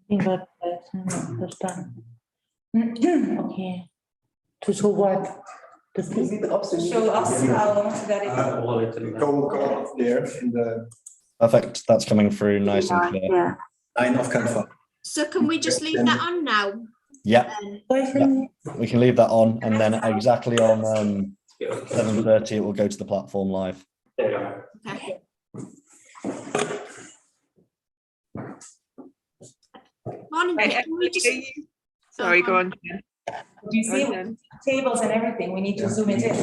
Verstanden. Okay. To show what? To show us how that is. Go up there in the Perfect. That's coming through nice and clear. Yeah. line of Canva. So can we just leave that on now? Yeah. We can leave that on, and then exactly on 7:30 it will go to the platform live. Okay. Morning, Pip. Can we just... Sorry, go on. Do you see tables and everything? We need to zoom it in.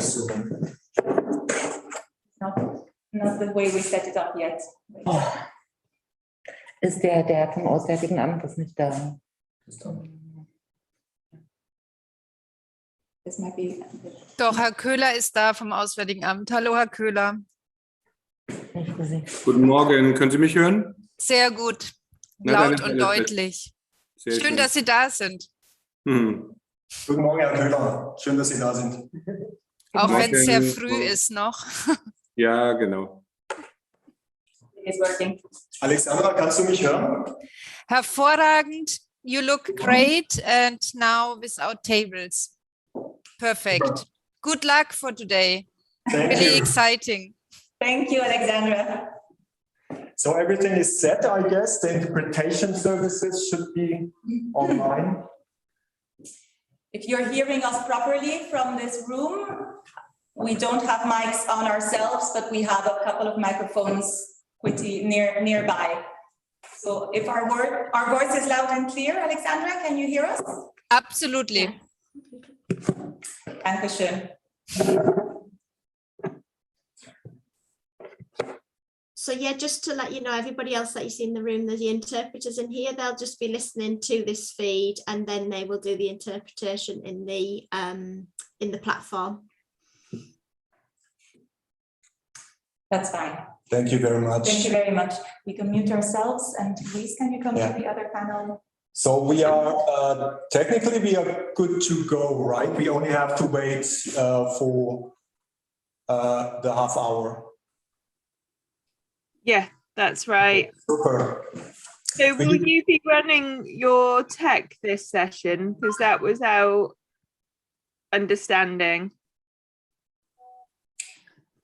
Not the way we set it up yet. Ist der vom Auswärtigen Amt ist nicht da? This might be. Doch, Herr Köhler ist da vom Auswärtigen Amt. Hallo, Herr Köhler. Nicht gesehen. Guten Morgen, können Sie mich hören? Sehr gut. Laut und deutlich. Schön, dass Sie da sind. Guten Morgen, Herr Köhler. Schön, dass Sie da sind. Auch wenn es sehr früh ist noch. Ja, genau. It's working. Alexandra, kannst du mich hören? Hervorragend. You look great and now without tables. Perfect. Good luck for today. Really exciting. Thank you, Alexandra. So everything is set, I guess. The interpretation services should be online. If you're hearing us properly from this room, we don't have mics on ourselves, but we have a couple of microphones pretty nearby. So if our voice is loud and clear, Alexandra, can you hear us? Absolutely. Dankeschön. So yeah, just to let you know, everybody else that you see in the room, there's the interpreters in here. They'll just be listening to this feed, and then they will do the interpretation in the platform. That's fine. Thank you very much. Thank you very much. We can mute ourselves, and please, can you come to the other panel? So we are, technically we are good to go, right? We only have to wait for the half hour. Yeah, that's right. Super. So will you be running your tech this session? Because that was our understanding.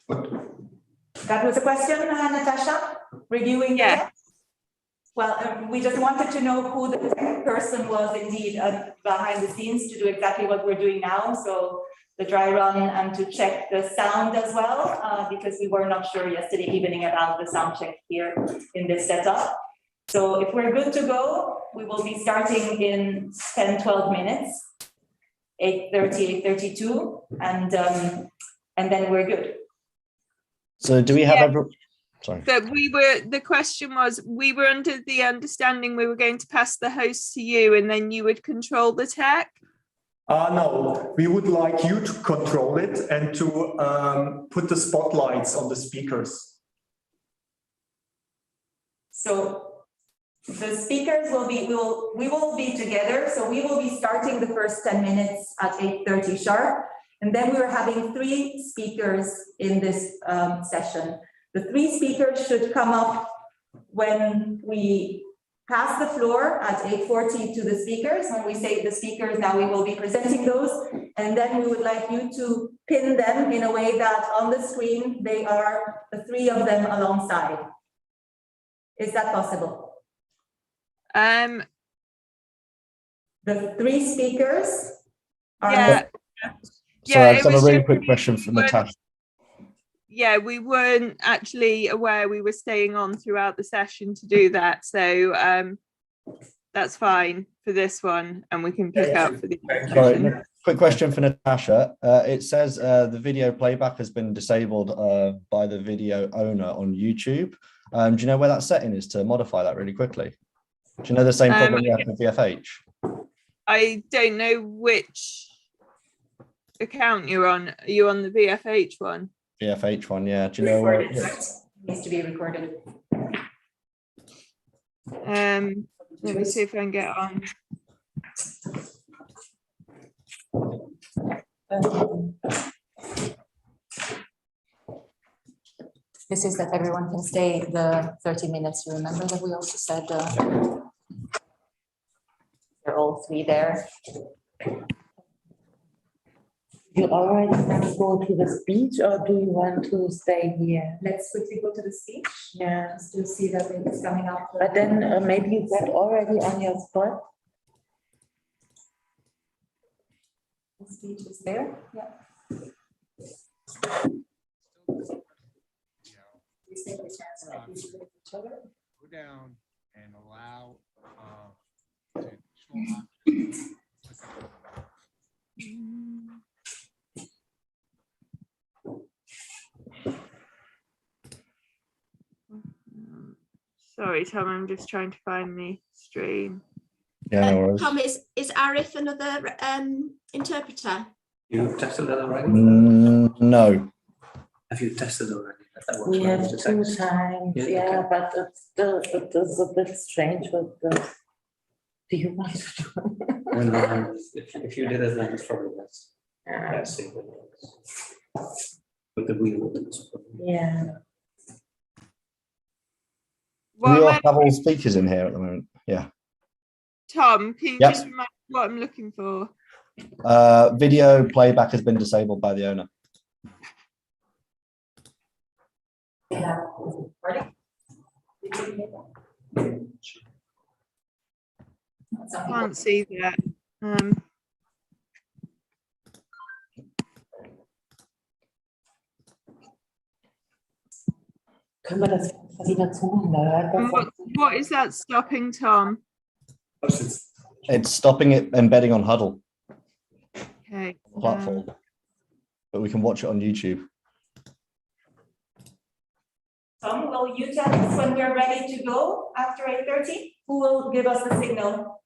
That was a question, Natasha? Reviewing the text? Well, we just wanted to know who the tech person was indeed behind the scenes to do exactly what we're doing now. So the dry run and to check the sound as well, because we were not sure yesterday evening about the sound check here in this setup. So if we're good to go, we will be starting in 10-12 minutes, 8:30, 8:32, and then we're good. So do we have sorry. So the question was, we were under the understanding we were going to pass the host to you and then you would control the tech? No, we would like you to control it and to put the spotlights on the speakers. So the speakers will be, we will be together. So we will be starting the first 10 minutes at 8:30 sharp. And then we're having 3 speakers in this session. The 3 speakers should come up when we pass the floor at 8:40 to the speakers. When we say the speakers, now we will be presenting those. And then we would like you to pin them in a way that on the screen, they are the 3 of them alongside. Is that possible? The 3 speakers are... Yeah. So I have a really quick question for Natasha. Yeah, we weren't actually aware we were staying on throughout the session to do that. So that's fine for this one, and we can pick up for the Sorry, quick question for Natasha. It says the video playback has been disabled by the video owner on YouTube. Do you know where that setting is to modify that really quickly? Do you know the same problem you have with VFH? I don't know which account you're on. Are you on the VFH one? VFH one, yeah. Do you know where it needs to be recorded? Let me see if I can get on. This is that everyone can stay the 30 minutes. You remember that we also said all three there. You already want to go to the speech or do you want to stay here? Let's quickly go to the speech. Yeah, Just to see that it's coming up. but then maybe you got already on your spot. The speech is there, yeah. Please take a chance to with each other. Go down and allow the additional Sorry, Tom, I'm just trying to find the stream. Yeah, no worries. Tom, is Arif another interpreter? You tested that already? No. Have you tested already? That works We well have with the 2 text. times, Yeah, yeah, okay. but it's still, it is a bit strange with the. Do you want to do? When, if you did it, then it's probably less. Yeah. Let's see what it is. With the wheel. Yeah. Do we Well, all have all speakers in here at the moment? Yeah. Tom, can you Yep. just remind me what I'm looking for? Video playback has been disabled by the owner. Ready? Can't see that. Können wir das wieder zumachen? Da hört das What is that stopping, Tom? It's stopping it embedding on Huddle Okay. platform, but we can watch it on YouTube. Tom, will you tell us when we're ready to go after 8:30? Who will give us the signal?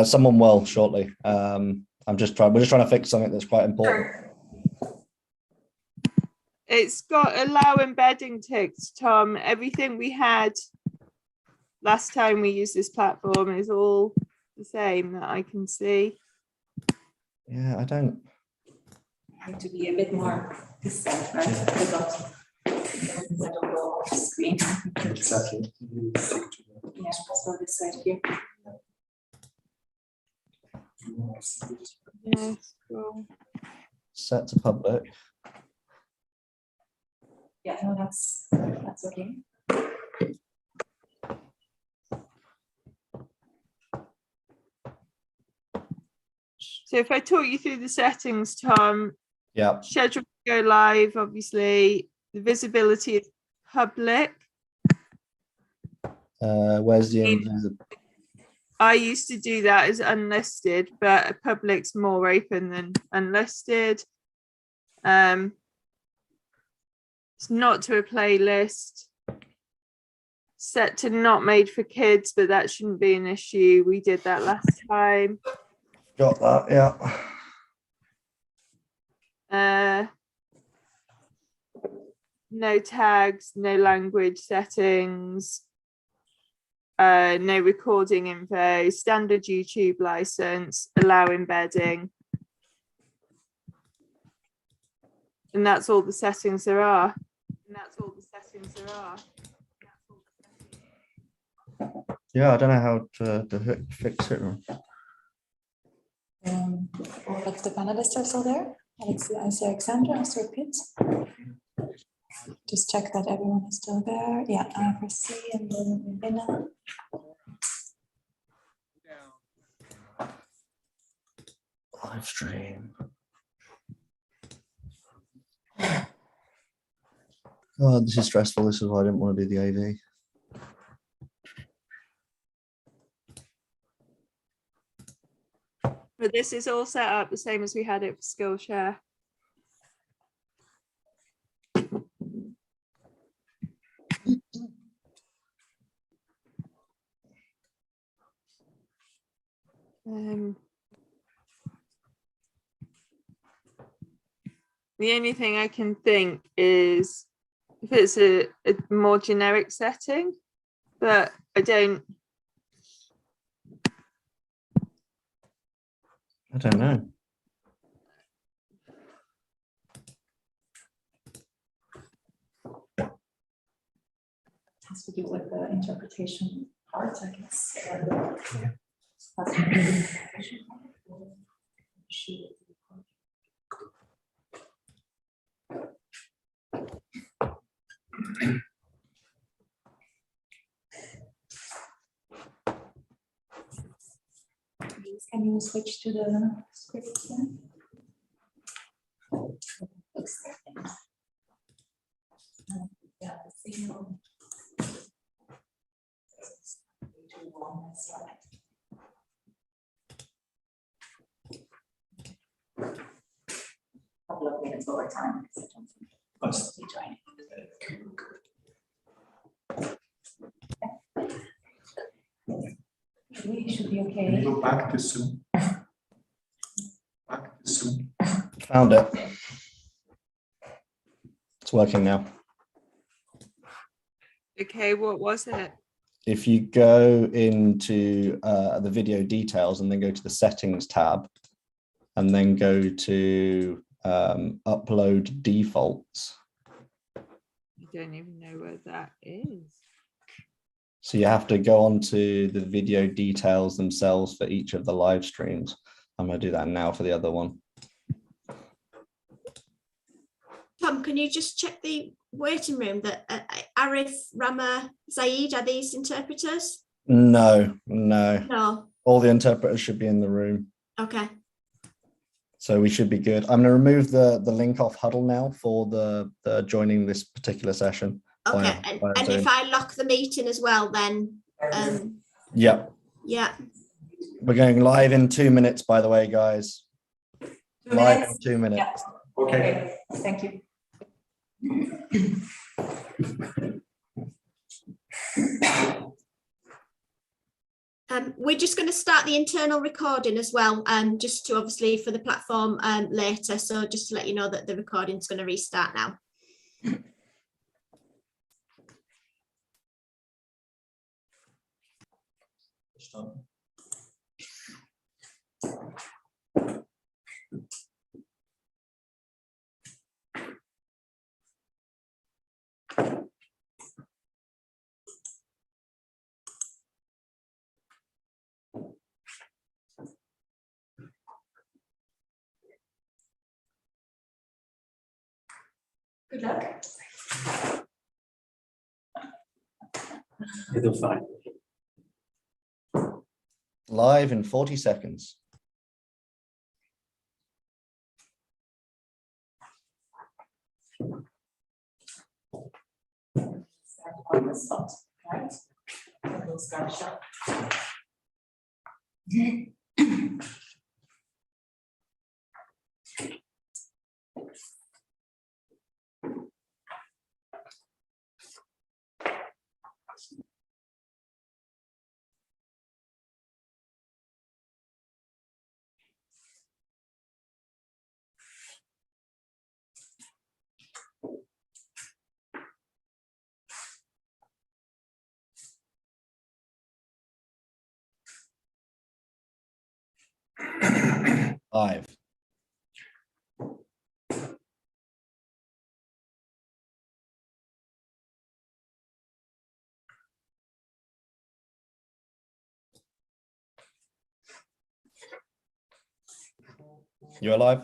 Someone will shortly. We're just trying to fix something that's quite important. Sure. It's got allow embedding ticks, Tom. Everything we had last time we used this platform is all the same that I can see. Yeah, I don't. Have to be a bit more distant, right? Because I don't go off the screen. Exactly. Yeah, so this side here. Yes, cool. Set to public. Yeah, no, that's okay. So if I talk you through the settings, Tom, Yeah. schedule to go live, obviously, the visibility is public. Where's the invisible? I used to do that as unlisted, but public's more open than unlisted. It's not to a playlist. Set to not made for kids, but that shouldn't be an issue. We did that last time. Got that, yeah. No tags, no language settings, no recording info, standard YouTube license, allow embedding. And that's all the settings there are. Yeah, I don't know how to fix it. Like the panelists are still there. I see Alexandra, I see Pitts. Just check that everyone is still there. Yeah, I see, and then Inna. Live stream. God, this is stressful. This is why I didn't want to do the AV. But this is all set up the same as we had it for Skillshare. The only thing I can think is if it's a more generic setting, but I don't know. It has to do with the interpretation part, I guess. Can you switch to the script then? Yeah, the signal. Couple of minutes over time. because I don't think most will be joining. We should be Can okay. you go back to Zoom? Back to Zoom. Found it. It's working now. Okay, what was it? If you go into the video details and then go to the settings tab and then go to upload defaults. I don't even know where that is. So you have to go on to the video details themselves for each of the live streams. I'm going to do that now for the other one. Tom, can you just check the waiting room that Arif, Rama, Zaid, are these interpreters? No. No. All the interpreters should be in the room. Okay. So we should be good. I'm going to remove the link off Huddle now for the joining this particular session. Okay. And if I lock the meeting as well, then Yep. yeah. We're going live in 2 minutes, by the way, guys. 2 Live minutes? in 2 minutes. Yeah. Okay. Thank you. We're just going to start the internal recording as well, just to obviously for the platform later. So just to let you know that the recording is going to restart now. Good luck. You do fine. Live in 40 seconds. On the spot, right? We'll start shot. Live. You're live.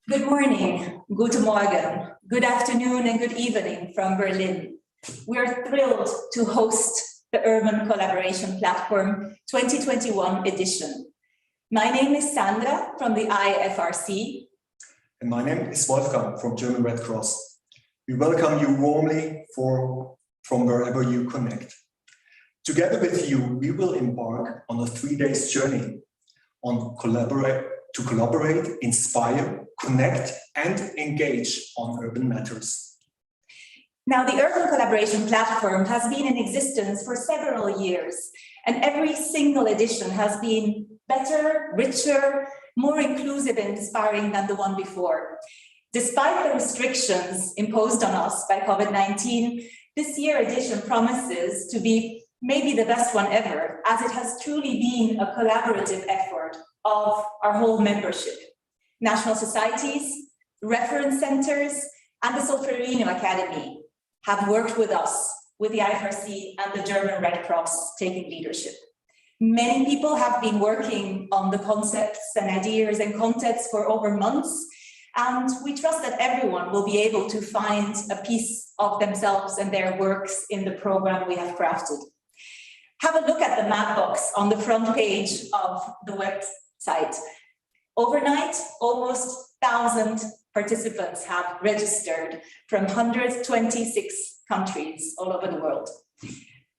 Good morning, guten Morgen, good afternoon and good evening from Berlin. We are thrilled to host the Urban Collaboration Platform 2021 edition. My name is Sandra from the IFRC. And my name is Wolfgang from German Red Cross. We welcome you warmly from wherever you connect. Together with you, we will embark on a 3-day journey on to collaborate, inspire, connect, and engage on urban matters. Now, the Urban Collaboration Platform has been in existence for several years, and every single edition has been better, richer, more inclusive and inspiring than the one before. Despite the restrictions imposed on us by COVID-19, this year's edition promises to be maybe the best one ever, as it has truly been a collaborative effort of our whole membership. National societies, reference centers, and the Solferino Academy have worked with us, with the IFRC and the German Red Cross taking leadership. Many people have been working on the concepts and ideas and contents for over months, and we trust that everyone will be able to find a piece of themselves and their works in the program we have crafted. Have a look at the map box on the front page of the website. Overnight, almost 1,000 participants have registered from 126 countries all over the world.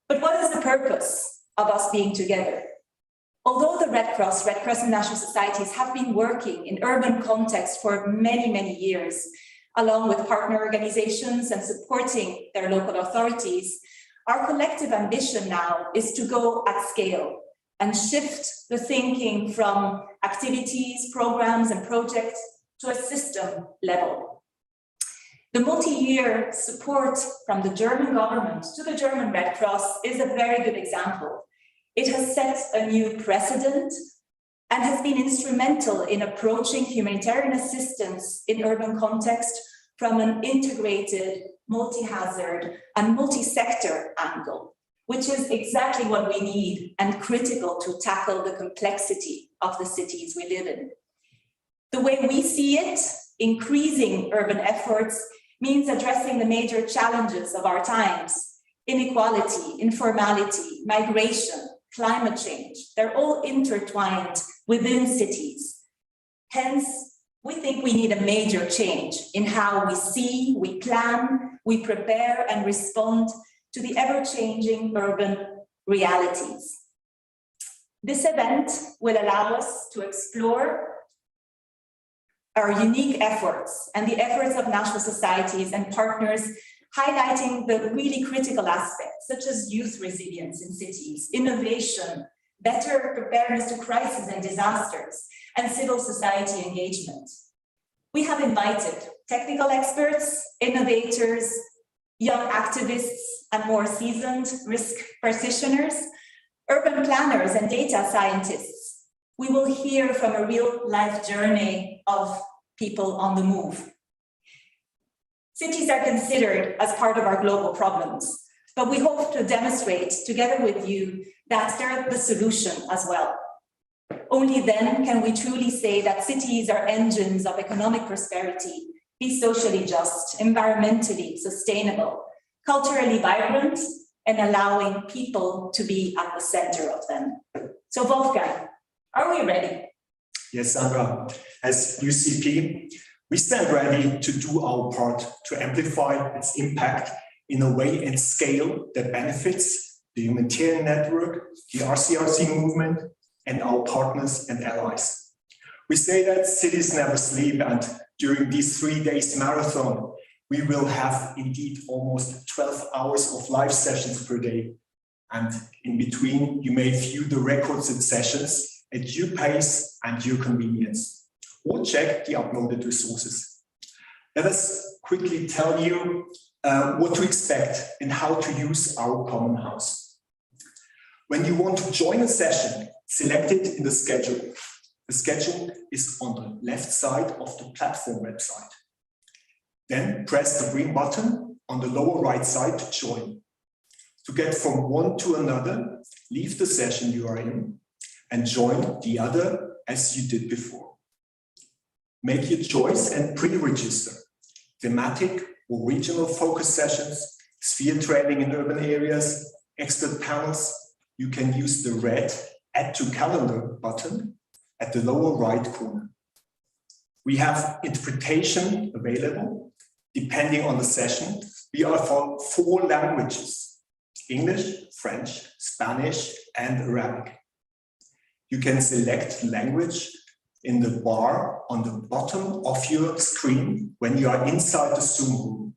But what is the purpose of us being together? Although the Red Cross and national societies have been working in urban context for many, many years, along with partner organizations and supporting their local authorities, our collective ambition now is to go at scale and shift the thinking from activities, programs, and projects to a system level. The multi-year support from the German government to the German Red Cross is a very good example. It has set a new precedent and has been instrumental in approaching humanitarian assistance in urban context from an integrated, multi-hazard and multi-sector angle, which is exactly what we need and critical to tackle the complexity of the cities we live in. The way we see it, increasing urban efforts means addressing the major challenges of our times: inequality, informality, migration, climate change. They're all intertwined within cities. Hence, we think we need a major change in how we see, we plan, we prepare and respond to the ever-changing urban realities. This event will allow us to explore our unique efforts and the efforts of national societies and partners, highlighting the really critical aspects such as youth resilience in cities, innovation, better preparedness to crises and disasters, and civil society engagement. We have invited technical experts, innovators, young activists, and more seasoned risk practitioners, urban planners, and data scientists. We will hear from a real-life journey of people on the move. Cities are considered as part of our global problems, but we hope to demonstrate together with you that they're the solution as well. Only then can we truly say that cities are engines of economic prosperity, be socially just, environmentally sustainable, culturally vibrant, and allowing people to be at the center of them. So Wolfgang, are we ready? Yes, Sandra. As UCP, we stand ready to do our part to amplify its impact in a way and scale that benefits the humanitarian network, the RCRC movement, and our partners and allies. We say that cities never sleep, and during these 3 days marathon, we will have indeed almost 12 hours of live sessions per day. And in between, you may view the recorded sessions at your pace and your convenience, or check the uploaded resources. Let us quickly tell you what to expect and how to use our common house. When you want to join a session, select it in the schedule. The schedule is on the left side of the platform website. Then press the green button on the lower right side to join. To get from one to another, leave the session you are in and join the other as you did before. Make your choice and pre-register. Thematic or regional focus sessions, sphere training in urban areas, expert panels. You can use the red Add to Calendar button at the lower right corner. We have interpretation available depending on the session. We offer 4 languages: English, French, Spanish, and Arabic. You can select language in the bar on the bottom of your screen when you are inside the Zoom room.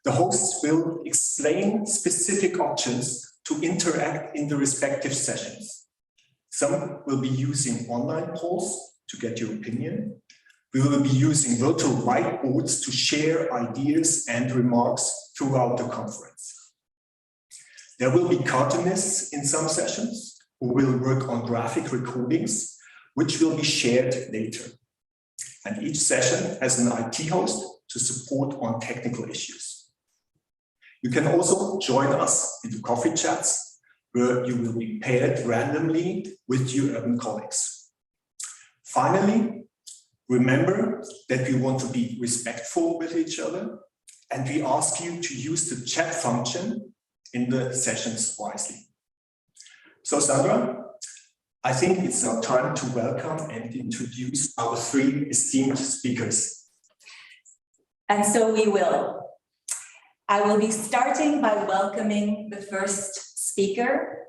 The hosts will explain specific options to interact in the respective sessions. Some will be using online polls to get your opinion. We will be using virtual whiteboards to share ideas and remarks throughout the conference. There will be cartoonists in some sessions who will work on graphic recordings, which will be shared later. And each session has an IT host to support on technical issues. You can also join us in the coffee chats, where you will be paired randomly with your urban colleagues. Finally, remember that we want to be respectful with each other, and we ask you to use the chat function in the sessions wisely. So Sandra, I think it's our time to welcome and introduce our three esteemed speakers. And so we will. I will be starting by welcoming the first speaker,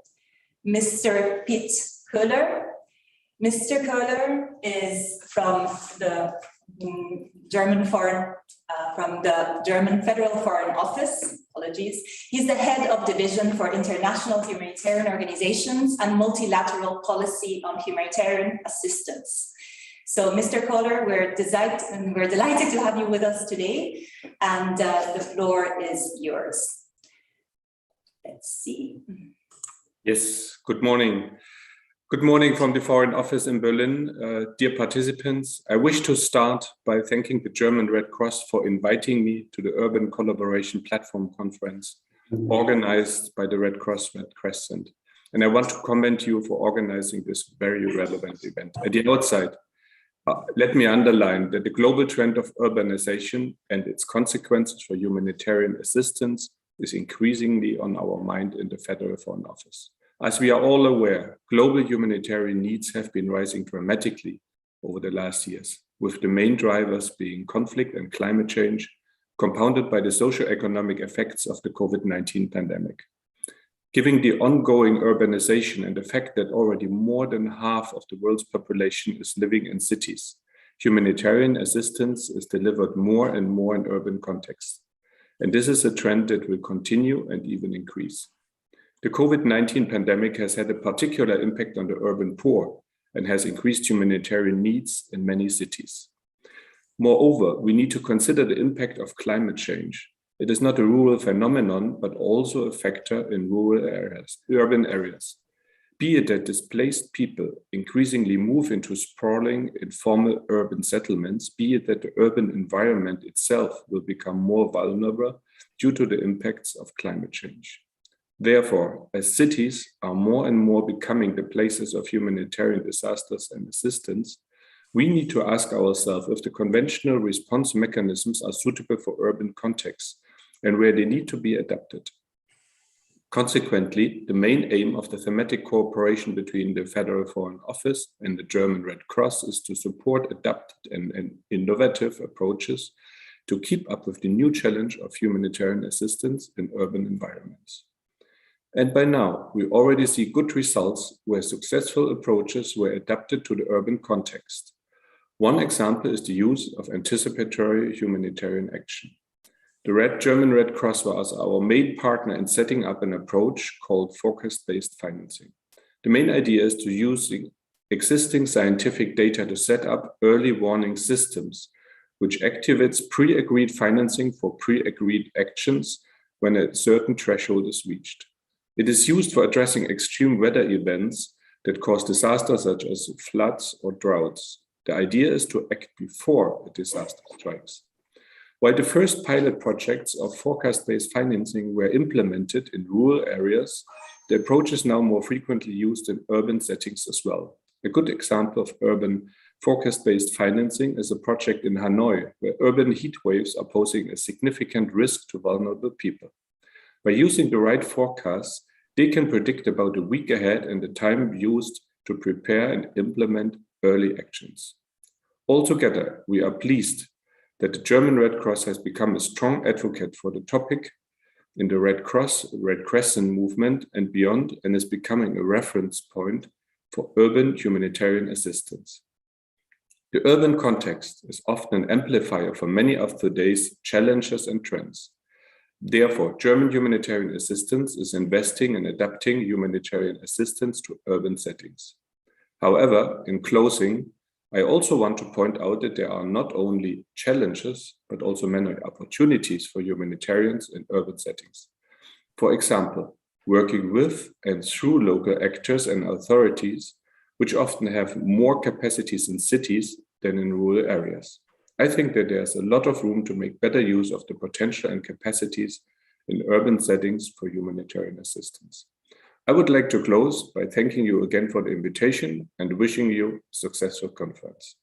Mr. Piet Köhler. Mr. Köhler is from the German Federal Foreign Office. Apologies. He's the head of Division for International Humanitarian Organizations and Multilateral Policy on Humanitarian Assistance. So, Mr. Köhler, we're delighted to have you with us today, and the floor is yours. Let's see. Yes, good morning. Good morning from the Foreign Office in Berlin. Dear participants, I wish to start by thanking the German Red Cross for inviting me to the Urban Collaboration Platform Conference organized by the Red Cross Red Crescent. And I want to commend you for organizing this very relevant event. At the outside, let me underline that the global trend of urbanization and its consequences for humanitarian assistance is increasingly on our mind in the Federal Foreign Office. As we are all aware, global humanitarian needs have been rising dramatically over the last years, with the main drivers being conflict and climate change, compounded by the socio-economic effects of the COVID-19 pandemic. Given the ongoing urbanization and the fact that already more than half of the world's population is living in cities, humanitarian assistance is delivered more and more in urban contexts. And this is a trend that will continue and even increase. The COVID-19 pandemic has had a particular impact on the urban poor and has increased humanitarian needs in many cities. Moreover, we need to consider the impact of climate change. It is not a rural phenomenon, but also a factor in rural areas, urban areas. Be it that displaced people increasingly move into sprawling, informal urban settlements, be it that the urban environment itself will become more vulnerable due to the impacts of climate change. Therefore, as cities are more and more becoming the places of humanitarian disasters and assistance, we need to ask ourselves if the conventional response mechanisms are suitable for urban contexts and where they need to be adapted. Consequently, the main aim of the thematic cooperation between the Federal Foreign Office and the German Red Cross is to support adapted and innovative approaches to keep up with the new challenge of humanitarian assistance in urban environments. And by now, we already see good results where successful approaches were adapted to the urban context. One example is the use of anticipatory humanitarian action. The German Red Cross was our main partner in setting up an approach called forecast-based financing. The main idea is to use existing scientific data to set up early warning systems, which activates pre-agreed financing for pre-agreed actions when a certain threshold is reached. It is used for addressing extreme weather events that cause disasters such as floods or droughts. The idea is to act before a disaster strikes. While the first pilot projects of forecast-based financing were implemented in rural areas, the approach is now more frequently used in urban settings as well. A good example of urban forecast-based financing is a project in Hanoi, where urban heat waves are posing a significant risk to vulnerable people. By using the right forecasts, they can predict about a week ahead and the time used to prepare and implement early actions. Altogether, we are pleased that the German Red Cross has become a strong advocate for the topic in the Red Crescent movement and beyond, and is becoming a reference point for urban humanitarian assistance. The urban context is often an amplifier for many of today's challenges and trends. Therefore, German humanitarian assistance is investing in adapting humanitarian assistance to urban settings. However, in closing, I also want to point out that there are not only challenges, but also many opportunities for humanitarians in urban settings. For example, working with and through local actors and authorities, which often have more capacities in cities than in rural areas. I think that there's a lot of room to make better use of the potential and capacities in urban settings for humanitarian assistance. I would like to close by thanking you again for the invitation and wishing you a successful conference.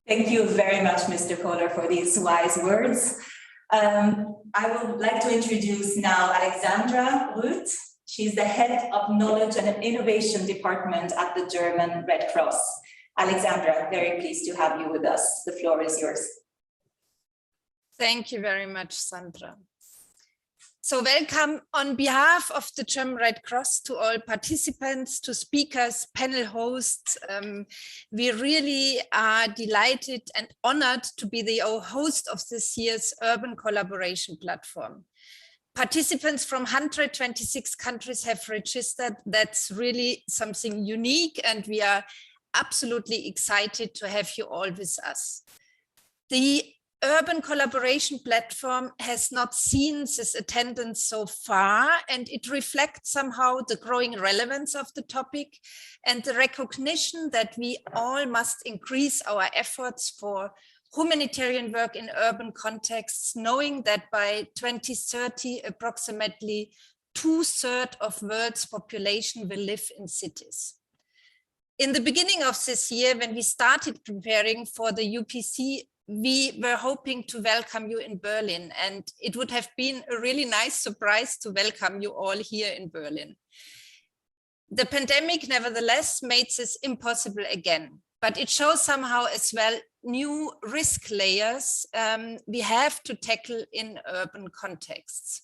Thank you very much, Mr. Kohler, for these wise words. I would like to introduce now Alexandra Ruth. She's the head of Knowledge and Innovation Department at the German Red Cross. Alexandra, very pleased to have you with us. The floor is yours. Thank you very much, Sandra. So welcome on behalf of the German Red Cross to all participants, to speakers, panel hosts. We really are delighted and honored to be the host of this year's Urban Collaboration Platform. Participants from 126 countries have registered. That's really something unique, and we are absolutely excited to have you all with us. The Urban Collaboration Platform has not seen this attendance so far, and it reflects somehow the growing relevance of the topic and the recognition that we all must increase our efforts for humanitarian work in urban contexts, knowing that by 2030, approximately 2/3 of the world's population will live in cities. In the beginning of this year, when we started preparing for the UPC, we were hoping to welcome you in Berlin, and it would have been a really nice surprise to welcome you all here in Berlin. The pandemic, nevertheless, made this impossible again, but it shows somehow as well new risk layers we have to tackle in urban contexts.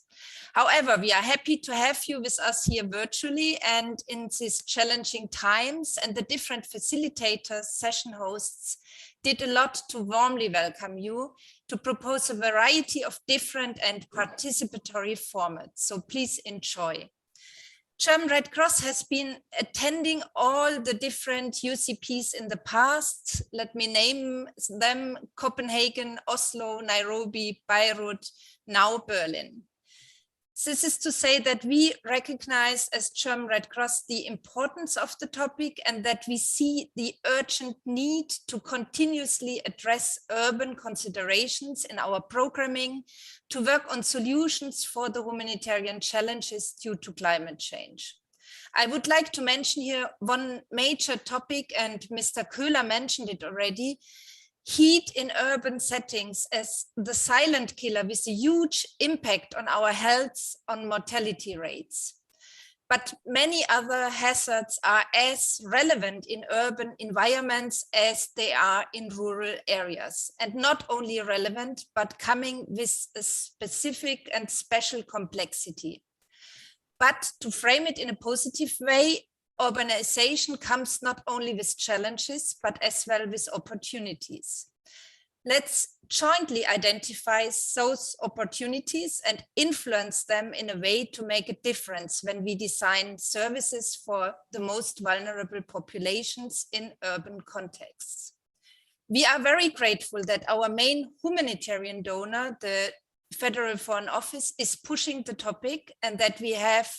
However, we are happy to have you with us here virtually and in these challenging times, and the different facilitators, session hosts did a lot to warmly welcome you, to propose a variety of different and participatory formats. So please enjoy. German Red Cross has been attending all the different UCPs in the past. Let me name them: Copenhagen, Oslo, Nairobi, Beirut, now Berlin. This is to say that we recognize as German Red Cross the importance of the topic, and that we see the urgent need to continuously address urban considerations in our programming, to work on solutions for the humanitarian challenges due to climate change. I would like to mention here one major topic, and Mr. Köhler mentioned it already: heat in urban settings as the silent killer with a huge impact on our health, on mortality rates. But many other hazards are as relevant in urban environments as they are in rural areas, and not only relevant, but coming with a specific and special complexity. But to frame it in a positive way, urbanization comes not only with challenges, but as well with opportunities. Let's jointly identify those opportunities and influence them in a way to make a difference when we design services for the most vulnerable populations in urban contexts. We are very grateful that our main humanitarian donor, the Federal Foreign Office, is pushing the topic, and that we have,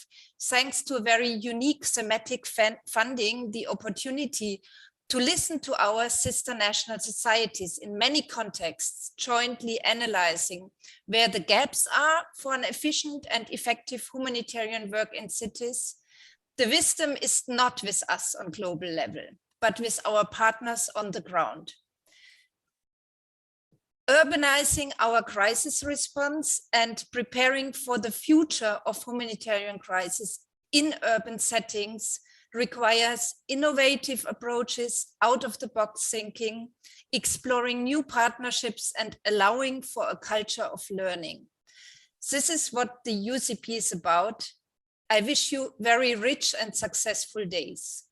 thanks to a very unique thematic funding, the opportunity to listen to our sister national societies in many contexts, jointly analyzing where the gaps are for an efficient and effective humanitarian work in cities. The wisdom is not with us on global level, but with our partners on the ground. Urbanizing our crisis response and preparing for the future of humanitarian crisis in urban settings requires innovative approaches, out-of-the-box thinking, exploring new partnerships, and allowing for a culture of learning. This is what the UCP is about. I wish you very rich and successful days.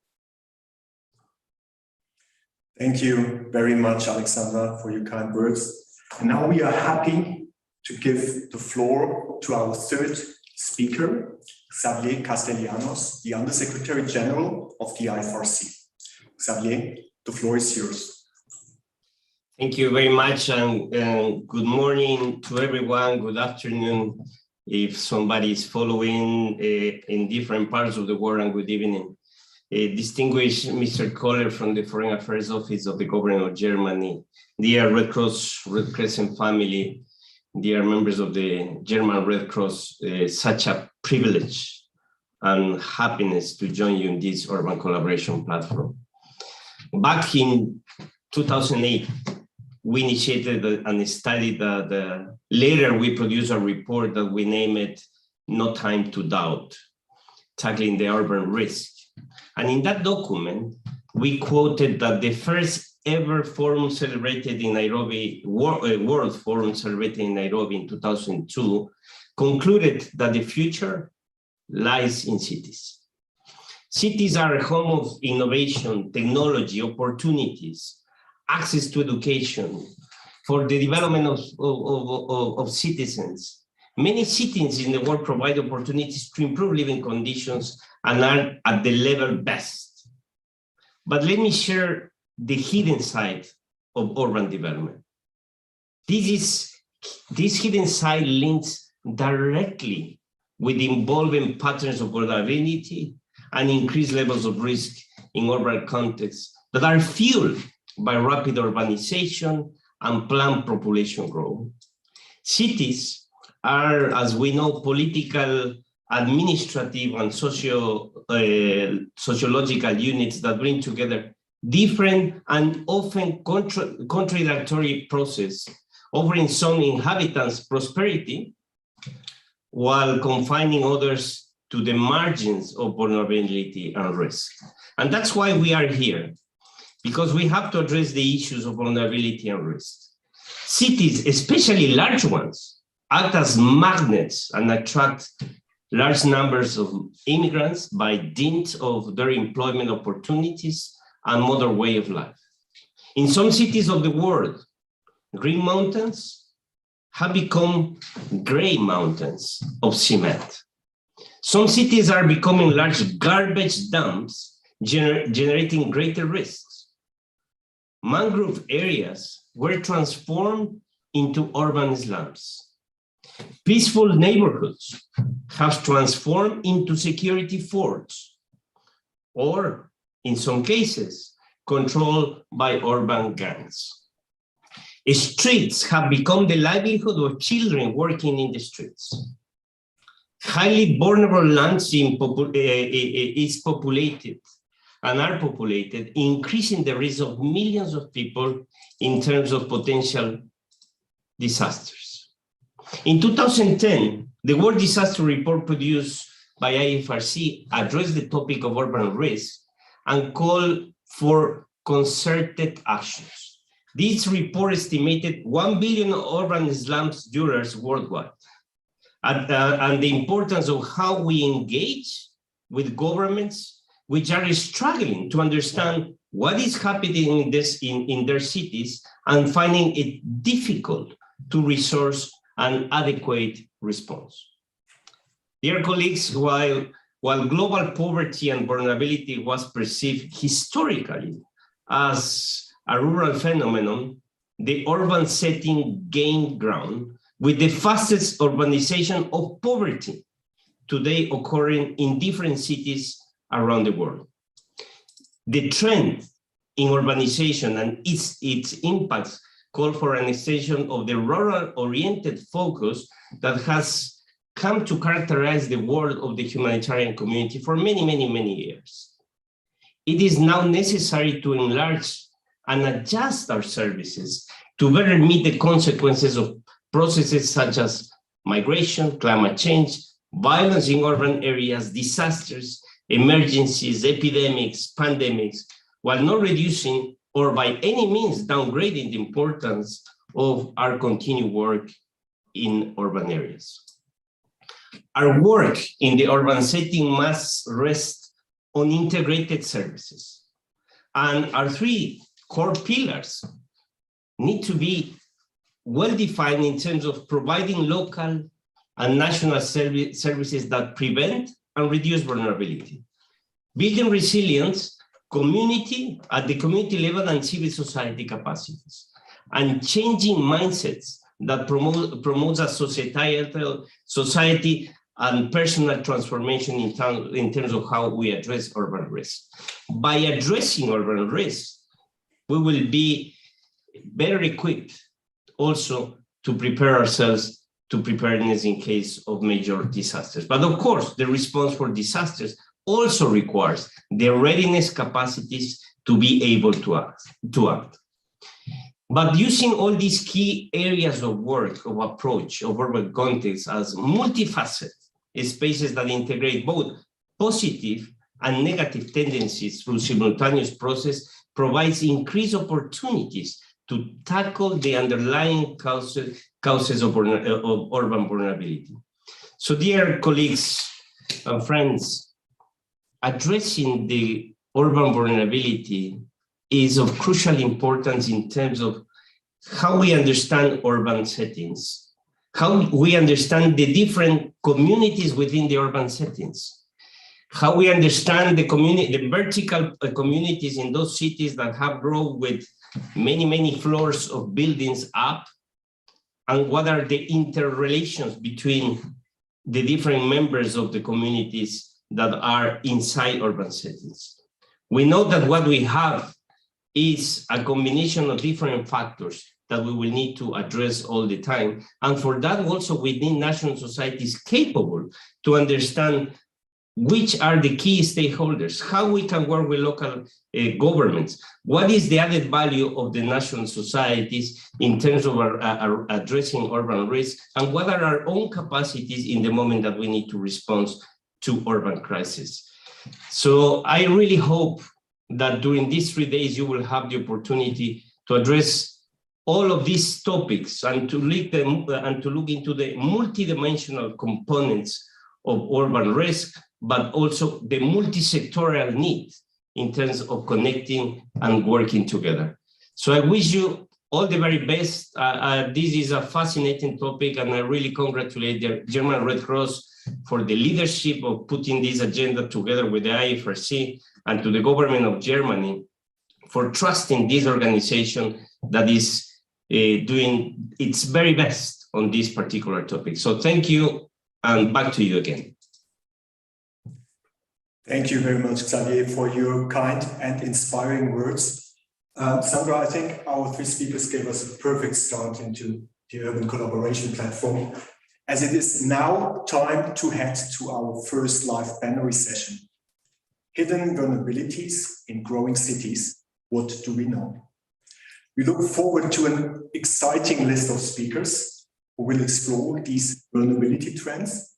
Thank you very much, Alexandra, for your kind words. And now we are happy to give the floor to our third speaker, Xavier Castellanos, the Undersecretary General of the IFRC. Xavier, the floor is yours. Thank you very much, and good morning to everyone. Good afternoon, if somebody is following in different parts of the world, and good evening. distinguished Mr. Kohler from the Foreign Affairs Office of the Government of Germany, dear Red Cross, Red Crescent family, dear members of the German Red Cross, such a privilege and happiness to join you in this urban collaboration platform. Back in 2008, we initiated and studied later we produced a report that we named it No Time to Doubt, Tackling the Urban Risk. And in that document, we quoted that the first ever forum celebrated in Nairobi, World Forum celebrated in Nairobi in 2002, concluded that the future lies in cities. Cities are a home of innovation, technology, opportunities, access to education, for the development of citizens. Many cities in the world provide opportunities to improve living conditions and are at the level best. But let me share the hidden side of urban development. This hidden side links directly with involving patterns of vulnerability and increased levels of risk in urban contexts that are fueled by rapid urbanization and planned population growth. Cities are, as we know, political, administrative, and sociological units that bring together different and often contradictory processes, offering some inhabitants prosperity while confining others to the margins of vulnerability and risk. And that's why we are here, because we have to address the issues of vulnerability and risk. Cities, especially large ones, act as magnets and attract large numbers of immigrants by dint of their employment opportunities and modern way of life. In some cities of the world, green mountains have become gray mountains of cement. Some cities are becoming large garbage dumps, generating greater risks. Mangrove areas were transformed into urban slums. Peaceful neighborhoods have transformed into security forts, or in some cases, controlled by urban gangs. Streets have become the livelihood of children working in the streets. Highly vulnerable lands is populated and are populated, increasing the risk of millions of people in terms of potential disasters. In 2010, the World Disaster Report produced by IFRC addressed the topic of urban risk and called for concerted actions. This report estimated 1 billion urban slums dwellers worldwide, and the importance of how we engage with governments which are struggling to understand what is happening in their cities and finding it difficult to resource an adequate response. Dear colleagues, while global poverty and vulnerability was perceived historically as a rural phenomenon, the urban setting gained ground with the fastest urbanization of poverty today occurring in different cities around the world. The trend in urbanization and its impacts call for an extension of the rural-oriented focus that has come to characterize the world of the humanitarian community for many, many, many years. It is now necessary to enlarge and adjust our services to better meet the consequences of processes such as migration, climate change, violence in urban areas, disasters, emergencies, epidemics, pandemics, while not reducing or by any means downgrading the importance of our continued work in urban areas. Our work in the urban setting must rest on integrated services. And our three core pillars need to be well-defined in terms of providing local and national services that prevent and reduce vulnerability, building resilience, community at the community level and civil society capacities, and changing mindsets that promotes a society and personal transformation in terms of how we address urban risk. By addressing urban risk, we will be better equipped also to prepare ourselves to preparedness in case of major disasters. But of course, the response for disasters also requires the readiness capacities to be able to act. But using all these key areas of work, of approach, of urban context as multifaceted spaces that integrate both positive and negative tendencies through simultaneous process provides increased opportunities to tackle the underlying causes of urban vulnerability. So dear colleagues and friends, addressing the urban vulnerability is of crucial importance in terms of how we understand urban settings, how we understand the different communities within the urban settings, how we understand the vertical communities in those cities that have grown with many floors of buildings up, and what are the interrelations between the different members of the communities that are inside urban settings. We know that what we have is a combination of different factors that we will need to address all the time. And for that also we need national societies capable to understand which are the key stakeholders, how we can work with local governments, what is the added value of the national societies in terms of addressing urban risk, and what are our own capacities in the moment that we need to respond to urban crisis. So I really hope that during these 3 days you will have the opportunity to address all of these topics and to look into the multidimensional components of urban risk, but also the multi-sectorial need in terms of connecting and working together. So I wish you all the very best. This is a fascinating topic, and I really congratulate the German Red Cross for the leadership of putting this agenda together with the IFRC, and to the government of Germany for trusting this organization that is doing its very best on this particular topic. So thank you, and back to you again. Thank you very much, Xavier, for your kind and inspiring words. Sandra, I think our 3 speakers gave us a perfect start into the Urban Collaboration Platform, as it is now time to head to our first live plenary session. Hidden vulnerabilities in growing cities, what do we know? We look forward to an exciting list of speakers who will explore these vulnerability trends.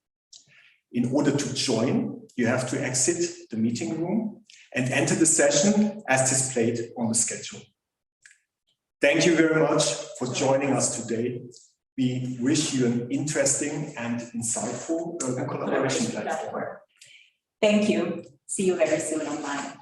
In order to join, you have to exit the meeting room and enter the session as displayed on the schedule. Thank you very much for joining us today. We wish you an interesting and insightful urban collaboration platform. Thank you. See you very soon online.